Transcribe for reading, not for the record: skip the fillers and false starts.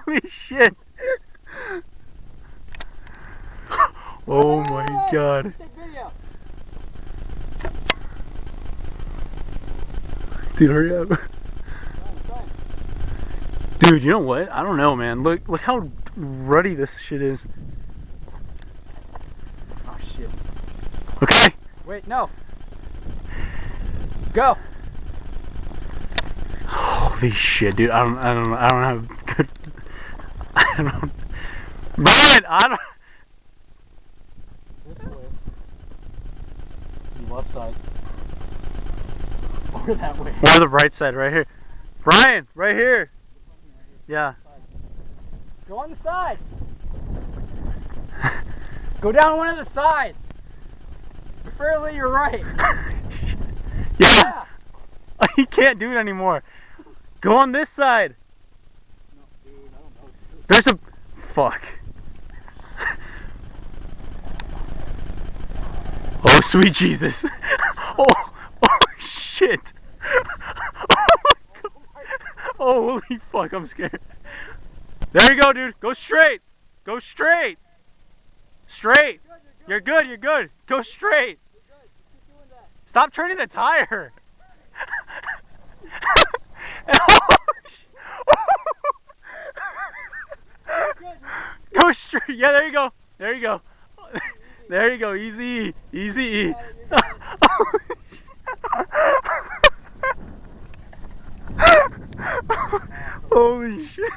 Holy shit. Oh my god. Dude, hurry up. Dude, you know what? I don't know, man. Look how ruddy this shit is. Oh shit. Okay. Wait, no. Go. Holy shit, dude. I don't have good. I don't. Brian, I don't. This way. The left side. Or that way. Or the right side, right here. Brian, right here. Yeah. Go on the sides. Go down one of the sides. Preferably your right. Yeah. He can't do it anymore. Go on this side. No, dude, I don't know. There's a... Fuck. Oh, sweet Jesus. Oh shit. Oh, holy fuck, I'm scared. There you go, dude. Go straight. Go straight. Straight. You're good, you're good. Go straight. Stop turning the tire. Go straight. Yeah, there you go. There you go. There you go. Easy. Easy. Holy shit.